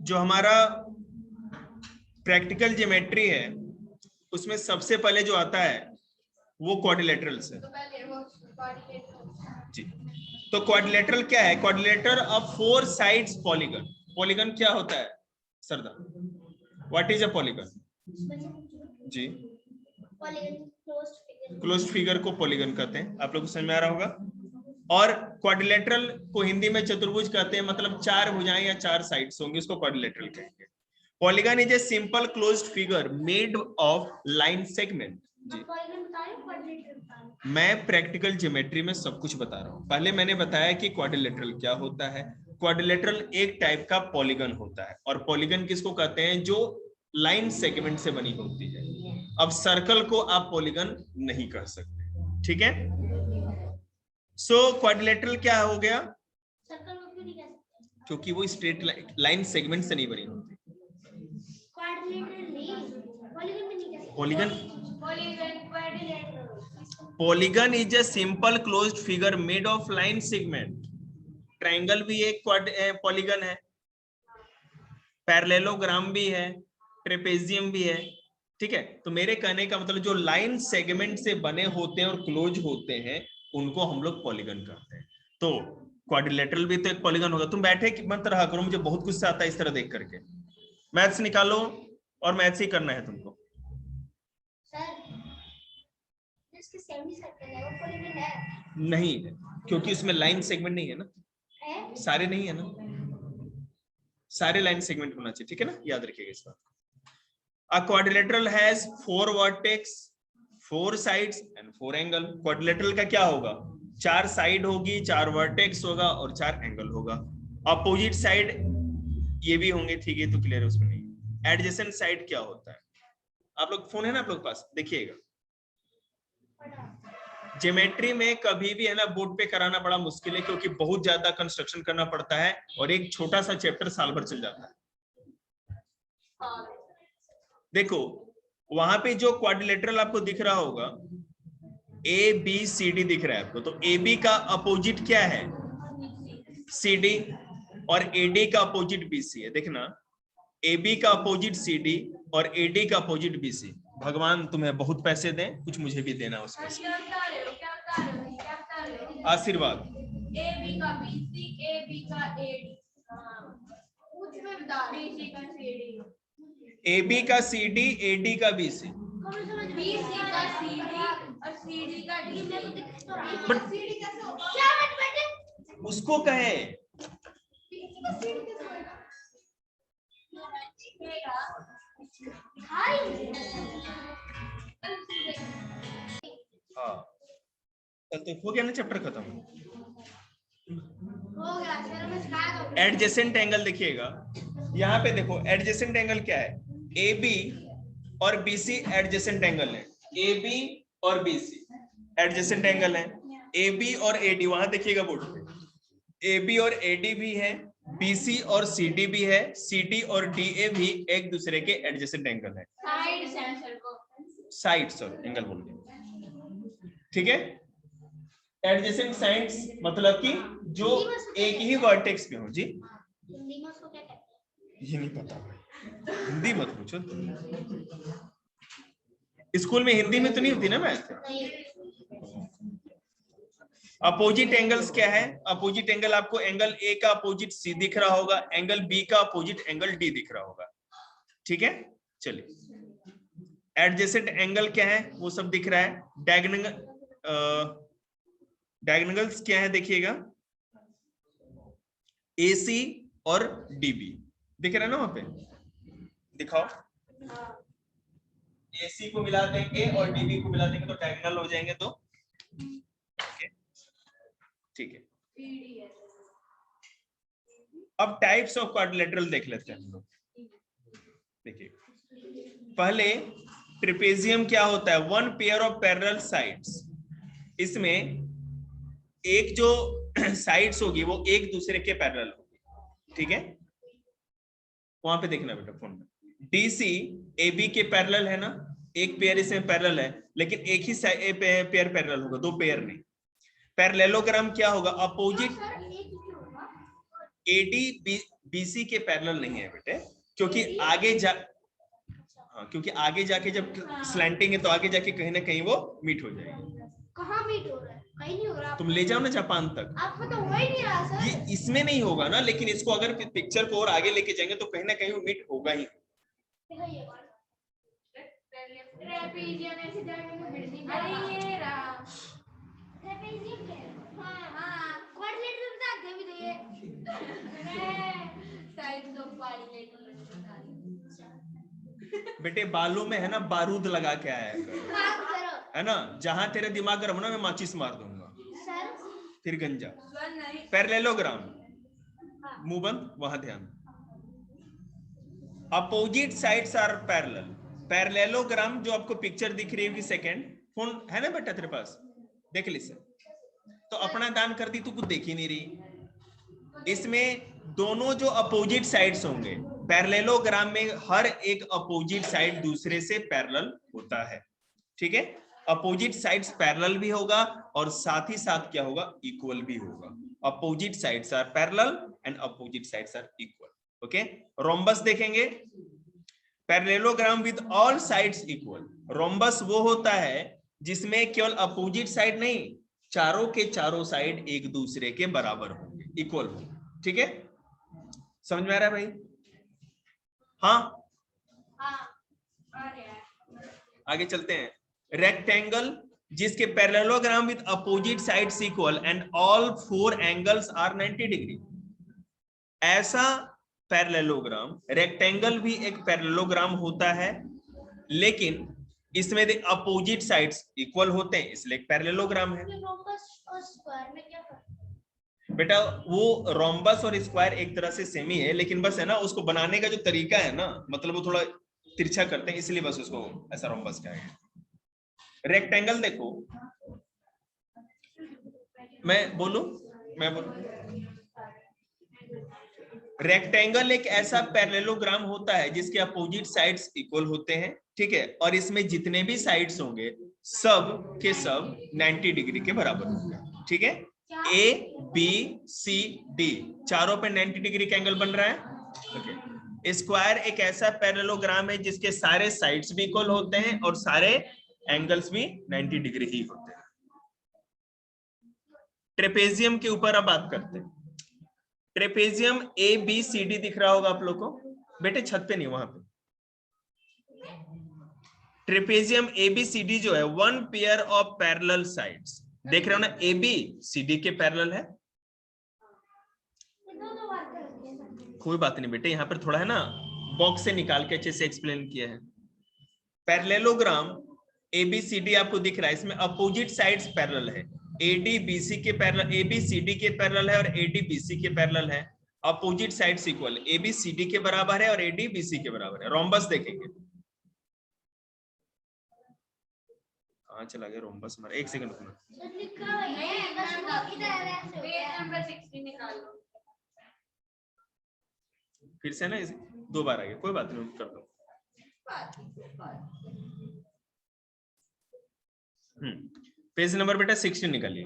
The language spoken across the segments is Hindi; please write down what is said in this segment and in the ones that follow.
जो हमारा प्रैक्टिकल ज्योमेट्री है उसमें सबसे पहले जो आता है वो क्वाड्रिलेटरल्स है जी। तो क्वाड्रिलेटरल क्या है? Quadrilateral of 4 sides polygon. Polygon क्या होता है सरदा? व्हाट इज अ पॉलीगन जी? क्लोज्ड फिगर को पॉलीगन कहते हैं, आप लोग को समझ में आ रहा होगा। और क्वाड्रिलेटरल को हिंदी में चतुर्भुज कहते हैं, मतलब 4 भुजाएं या 4 साइड्स होंगी, उसको क्वाड्रिलेटरल कहेंगे। Polygon is a simple closed figure made of line segment जी। मैं प्रैक्टिकल ज्योमेट्री में सब कुछ बता रहा हूँ। पहले मैंने बताया कि क्वाड्रिलेटरल क्या होता है। क्वाड्रिलेटरल एक टाइप का पॉलीगन होता है, और पॉलीगन किसको कहते हैं? जो लाइन सेगमेंट से बनी होती है। अब सर्कल को आप पॉलीगन नहीं कह सकते, ठीक है? सो क्वाड्रिलेटरल क्या हो गया? सर्कल को क्यों नहीं कह सकते? क्योंकि वो स्ट्रेट लाइन सेगमेंट से नहीं बनी होती। Polygon is a simple closed figure made of line segment. Triangle भी एक पॉलीगन है, पैरेललोग्राम भी है, ट्रेपेजियम भी है, ठीक है? तो मेरे कहने का मतलब जो लाइन सेगमेंट से बने होते हैं और क्लोज होते हैं उनको हम लोग पॉलीगन कहते हैं। तो क्वाड्रिलेटरल भी तो एक पॉलीगन होगा। तुम बैठे मत रहा करो, मुझे बहुत गुस्सा आता है इस तरह देख करके। मैथ्स निकालो और मैथ्स ही करना है तुमको। नहीं, क्योंकि इसमें लाइन सेगमेंट नहीं है ना, सारे नहीं है ना, सारे लाइन सेगमेंट होना चाहिए, ठीक है ना? याद रखिएगा इस बात को। A quadrilateral has 4 vertex, 4 sides and 4 angle. Quadrilateral का क्या होगा? 4 साइड होगी, 4 वर्टेक्स होगा और 4 एंगल होगा। अपोजिट साइड ये भी होंगे, ठीक है? तो क्लियर है उसमें नहीं। एडजेसेंट साइड क्या होता है? आप लोग फोन है ना आप लोग पास, देखिएगा। ज्योमेट्री में कभी भी है ना बोर्ड पे कराना बड़ा मुश्किल है, क्योंकि बहुत ज्यादा कंस्ट्रक्शन करना पड़ता है और एक छोटा सा चैप्टर साल भर चल जाता है। देखो वहां पे जो क्वाड्रिलेटरल आपको दिख रहा होगा, ए बी सी डी दिख रहा है आपको, तो ए बी का अपोजिट क्या है? सी डी, और ए डी का अपोजिट बी सी है। देखना, ए बी का अपोजिट सी डी और ए डी का अपोजिट बी सी। भगवान तुम्हें बहुत पैसे दें, कुछ मुझे भी देना उसमें से। आशीर्वाद। ए बी का बी सी, ए बी का ए डी, कुछ में बता, बी सी का सी डी, ए बी का सी डी, ए डी का बी सी, बी सी का सी डी और सी डी का डी। बट क्या बेटे उसको कहे हाँ, तो हो गया ना चैप्टर खत्म। हो गया। एडजेसेंट एंगल देखिएगा, यहाँ पे देखो एडजेसेंट एंगल क्या है? ए बी और बी सी एडजेसेंट एंगल है। ए बी और बी सी एडजेसेंट एंगल है। ए बी और ए डी, वहां देखिएगा बोर्ड पे, ए बी और ए डी भी है, बी सी और सी डी भी है, सी डी और डी ए भी एक दूसरे के एडजेसेंट एंगल है। साइड सॉरी एंगल बोल रहे, ठीक है? एडजेसेंट साइड्स मतलब कि जो एक ही वर्टेक्स पे हो जी। हिंदी में उसको क्या कहते हैं? ये नहीं पता भाई, हिंदी मत पूछो। स्कूल में हिंदी में तो नहीं होती ना मैथ। अपोजिट एंगल्स क्या है? अपोजिट एंगल आपको एंगल ए का अपोजिट सी दिख रहा होगा, एंगल बी का अपोजिट एंगल डी दिख रहा होगा, ठीक है? चलिए, एडजेसेंट एंगल क्या है वो सब दिख रहा है। डायगोनल्स क्या है देखिएगा, AC और DB दिख रहा है ना वहां पे, दिखाओ। AC को मिला देंगे और DB को मिला देंगे तो डायगोनल हो जाएंगे, तो ठीक है। अब टाइप्स ऑफ क्वाड्रिलेटरल देख लेते हैं हम लोग। देखिए, पहले ट्रेपेजियम क्या होता है? 1 पेयर ऑफ पैरेलल साइड्स। इसमें एक जो साइड्स होगी वो एक दूसरे के पैरेलल होगी, ठीक है? वहां पे देखना बेटा फोन में, DC AB के पैरेलल है ना, एक पेयर इसमें पैरेलल है, लेकिन एक ही पेयर पैरेलल होगा, 2 पेयर नहीं। पैरेललोग्राम क्या होगा? अपोजिट एडी बीसी के पैरेलल नहीं है बेटे, क्योंकि आगे जा हाँ, क्योंकि आगे जाके जब स्लैंटिंग है तो आगे जाके कहीं ना कहीं वो मीट हो जाएगी। कहाँ मीट हो रहा है? कहीं नहीं हो रहा। तुम ले जाओ ना जापान तक। आपको तो हो ही नहीं रहा सर। ये इसमें नहीं होगा ना, लेकिन इसको अगर पिक्चर को और आगे लेके जाएंगे तो कहीं ना कहीं वो मीट होगा ही। ट्रेपेजियम ऐसे जाएंगे तो बिल्डिंग। अरे ये रहा ट्रेपेजियम क्या है? हाँ कोऑर्डिनेटर बता दे भी तो ये साइड ऑफ कोऑर्डिनेटर बेटे बालों में है ना बारूद लगा के आया है ना, जहां तेरे दिमाग गर्म ना मैं माचिस मार दूंगा सर। फिर गंजा। पैरेललोग्राम, मुंह बंद, वहां ध्यान। Opposite sides are parallel. Parallelogram जो आपको पिक्चर दिख रही होगी, सेकंड फोन है ना बेटा तेरे पास, देख ली से तो अपना दान कर दी, तू कुछ देख ही नहीं रही। इसमें दोनों जो अपोजिट साइड्स होंगे, पैरेललोग्राम में हर एक अपोजिट साइड दूसरे से पैरेलल होता है, ठीक है। अपोजिट साइड्स पैरेलल भी होगा और साथ ही साथ क्या होगा? इक्वल भी होगा। Opposite sides are parallel and opposite sides are equal, okay. Rhombus देखेंगे, parallelogram with all sides equal. Rhombus वो होता है जिसमें केवल अपोजिट साइड नहीं, चारों के चारों साइड एक दूसरे के बराबर होंगे, इक्वल होंगे, ठीक है। समझ में आ रहा है भाई? हाँ, आगे चलते हैं। रेक्टेंगल जिसके parallelogram with opposite sides equal and all four angles are 90 degree. ऐसा पैरेललोग्राम, रेक्टेंगल भी एक पैरेललोग्राम होता है, लेकिन इसमें अपोजिट साइड्स इक्वल होते हैं, इसलिए एक पैरेललोग्राम है। रोम्बस और स्क्वायर में क्या फर्क है? बेटा वो रोम्बस और स्क्वायर एक तरह से सेम ही है, लेकिन बस है ना उसको बनाने का जो तरीका है ना, मतलब वो थोड़ा तिरछा करते हैं, इसलिए बस उसको ऐसा रोम्बस कहा गया। रेक्टेंगल देखो, मैं बोलूं? रेक्टेंगल एक ऐसा पैरेललोग्राम होता है जिसके अपोजिट साइड्स इक्वल होते हैं, ठीक है, और इसमें जितने भी साइड्स होंगे सब के सब 90 डिग्री के बराबर होंगे, ठीक है। ए बी सी डी चारों पे 90 डिग्री का एंगल बन रहा है, ओके। स्क्वायर एक ऐसा पैरेललोग्राम है जिसके सारे साइड्स भी इक्वल होते हैं और सारे एंगल्स भी 90 डिग्री ही होते हैं। ट्रेपेजियम के ऊपर अब बात करते हैं। Trapezium A B C D दिख रहा होगा आप लोग को, बेटे छत पे नहीं, वहां पे। Trapezium A B C D जो है, one pair of parallel sides, देख रहे हो ना, ए बी सी डी के पैरेलल है। कोई बात नहीं बेटे, यहां पर थोड़ा है ना बॉक्स से निकाल के अच्छे से एक्सप्लेन किया है। पैरेललोग्राम एबीसीडी आपको दिख रहा है, इसमें अपोजिट साइड्स पैरेलल है। एडी बीसी के पैरेलल, एबी सीडी के पैरेलल है और एडी बीसी के पैरेलल है। Opposite sides equal, AB CD के बराबर है और एडी बीसी के बराबर है। रोम्बस देखेंगे, कहां चला गया रोम्बस हमारा? एक सेकंड रुकना, फिर से ना दो बार आ गया, कोई बात नहीं, कर दो। पेज नंबर बेटा 16 निकालिए।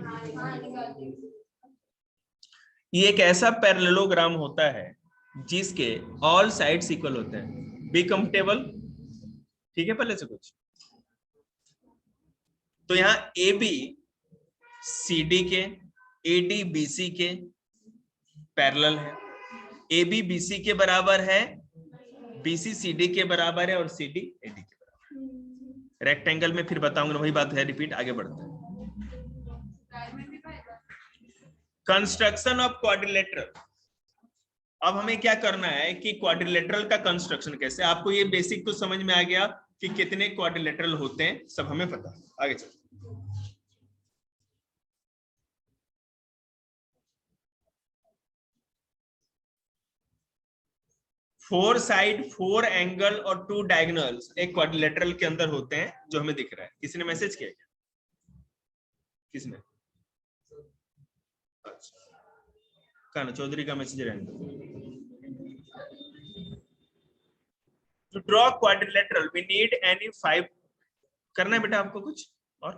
ये एक ऐसा पैरेललोग्राम होता है जिसके ऑल साइड्स इक्वल होते हैं। बी कंफर्टेबल, ठीक है पहले से कुछ? तो यहाँ ए बी सी डी के, ए डी बी सी के पैरेलल है, ए बी बी सी के बराबर है, बीसी सी डी के बराबर है और सी डी ए डी के बराबर। रेक्टेंगल में फिर बताऊंगा, वही बात है, रिपीट, आगे बढ़ते हैं। Construction of quadrilateral. अब हमें क्या करना है कि क्वाड्रिलेटरल का कंस्ट्रक्शन कैसे, आपको ये बेसिक तो समझ में आ गया कि कितने क्वाड्रिलेटरल होते हैं, सब हमें पता है। आगे चलते, फोर साइड, फोर एंगल और टू डायगोनल्स एक क्वाड्रिलेटरल के अंदर होते हैं, जो हमें दिख रहा है। किसी ने मैसेज किया क्या? किसने? अच्छा, चौधरी का मैसेज रहेगा। To draw quadrilateral we need any 5। करना है बेटा आपको कुछ और?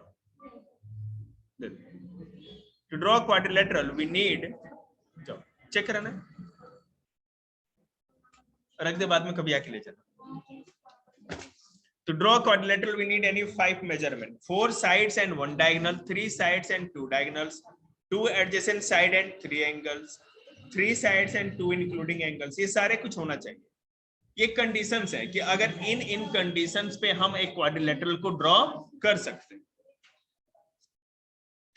To draw a quadrilateral, we need, check कराना, रख दे बाद में कभी आके ले जाना. To draw a quadrilateral, we need any 5 measurement: 4 sides and 1 diagonal, 3 sides and 2 diagonals, 2 adjacent side and 3 angles, 3 sides and 2 including angles. ये सारे कुछ होना चाहिए. ये कंडीशंस है कि अगर इन कंडीशंस पे हम एक क्वाड्रिलेटरल को ड्रॉ कर सकते हैं.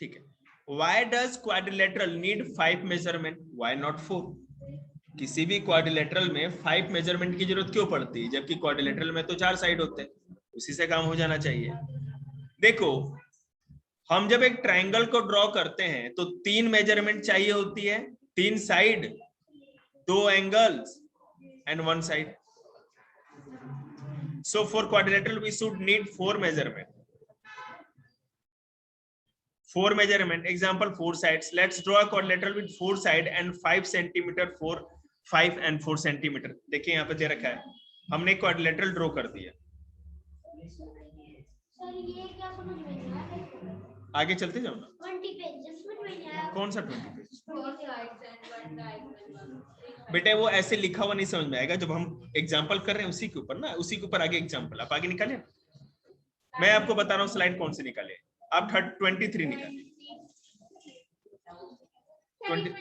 ठीक है. Why does quadrilateral need 5 measurement? Why not 4? किसी भी क्वाड्रिलेटरल में 5 मेजरमेंट की जरूरत क्यों पड़ती है, जबकि क्वाड्रिलेटरल में तो 4 साइड होते हैं, उसी से काम हो जाना चाहिए. देखो, हम जब एक ट्रायंगल को ड्रॉ करते हैं तो 3 मेजरमेंट चाहिए होती है, 3 side, 2 angles and 1 side. So for quadrilateral we should need 4 measurement. 4 measurement. Example, 4 sides. Let's draw a quadrilateral with 4 side and 5 centimeter, 4, 5 and 4 centimeter. देखिए यहाँ पे दे रखा है, हमने क्वाड्रिलेटरल ड्रॉ कर दिया. सर ये क्या समझ में नहीं आया? आगे चलते जाओ ना. 20 पेजेस समझ में नहीं आया. कौन सा 20 पेज? 4 sides and 1 diagonal. बेटे वो ऐसे लिखा हुआ नहीं समझ में आएगा, जब हम एग्जांपल कर रहे हैं उसी के ऊपर ना, उसी के ऊपर आगे एग्जांपल. आप आगे निकाले, मैं आपको बता रहा हूँ स्लाइड कौन से निकाले. आप 23 निकाले. 25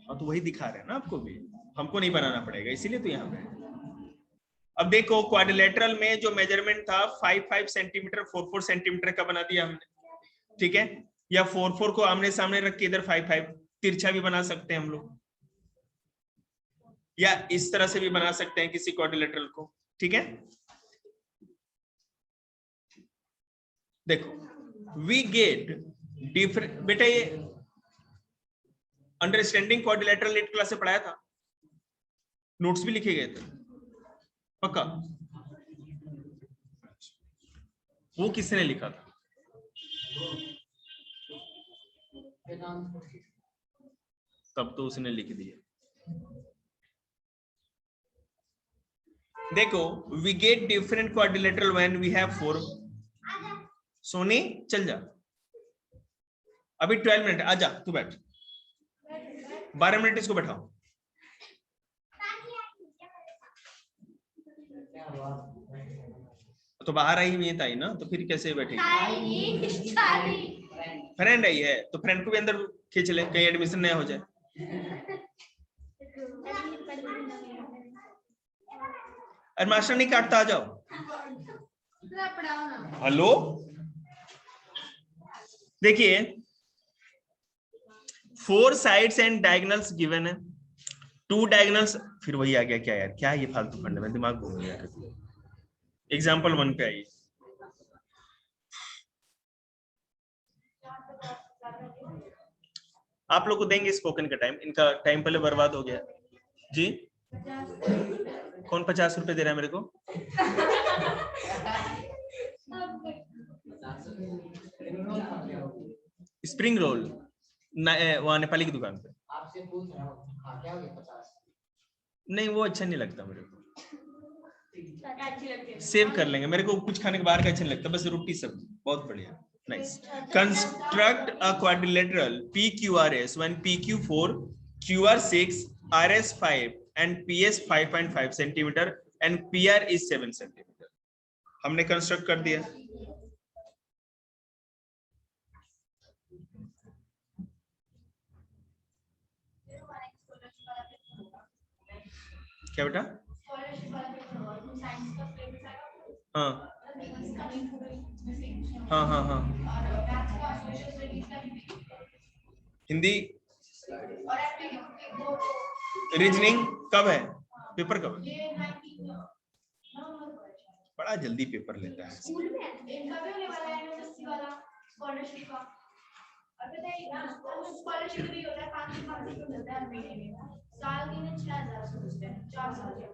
तो वही दिखा रहे हैं ना आपको भी, हमको नहीं बनाना पड़ेगा, इसीलिए तो यहाँ पे. अब देखो, क्वाड्रिलेटरल में जो मेजरमेंट था 5-5 सेंटीमीटर, 4-4 सेंटीमीटर का बना दिया हमने. ठीक है. या 4-4 को आमने सामने रख के इधर 5-5 तिरछा भी बना सकते हैं हम लोग, या इस तरह से भी बना सकते हैं किसी क्वाड्रिलेटरल को. ठीक है. देखो, वी गेट डिफरेंट. बेटा ये अंडरस्टैंडिंग क्वाड्रिलेटरल 8 क्लास से पढ़ाया था, नोट्स भी लिखे गए थे पक्का. वो किसने लिखा था? तब तो उसने लिख दिया. देखो, we get different quadrilateral when we have 4. Soni चल जा, अभी 12 मिनट. आजा तू बैठ, 12 मिनट इसको बैठाओ. तो बाहर आई हुई है ना, तो फिर कैसे बैठेगी? फ्रेंड आई है तो फ्रेंड को भी अंदर खींच ले, कहीं एडमिशन नया हो जाए. अरे मास्टर नहीं काटता, आ जाओ. हेलो, देखिए 4 साइड्स एंड डायगोनल्स गिवन है, 2 डायगोनल्स. फिर वही आ गया क्या यार, क्या ये फालतू फंडे में दिमाग घूम गया. एग्जाम्पल 1 पे आइए. आप लोग को देंगे स्पोकन का टाइम, इनका टाइम पहले बर्बाद हो गया जी. कौन 50 रुपए दे रहा है मेरे को? स्प्रिंग रोल वहां नेपाली की दुकान पे. आपसे पूछ रहा हूँ, क्या हो गया 50? नहीं वो अच्छा नहीं लगता मेरे को, सेव कर लेंगे. मेरे को कुछ खाने के बाहर का अच्छा नहीं लगता, बस रोटी सब्जी. बहुत बढ़िया, nice. Construct a quadrilateral PQRS when PQ 4, QR 6, RS 5 and PS 5.5 centimetre and PR is 7 centimetre. हमने कंस्ट्रक्ट कर दिया. क्या बेटा? हाँ हाँ हाँ हाँ. हिंदी रीजनिंग कब है? पेपर कब है? बड़ा जल्दी पेपर लेता है. स्कूल में इनका भी होने वाला है यूनिवर्सिटी वाला स्कॉलरशिप का. और पता है ना, स्कॉलरशिप भी होता है 500 मिलता है महीने में. साल के 6000 सोचते हैं 4 साल के.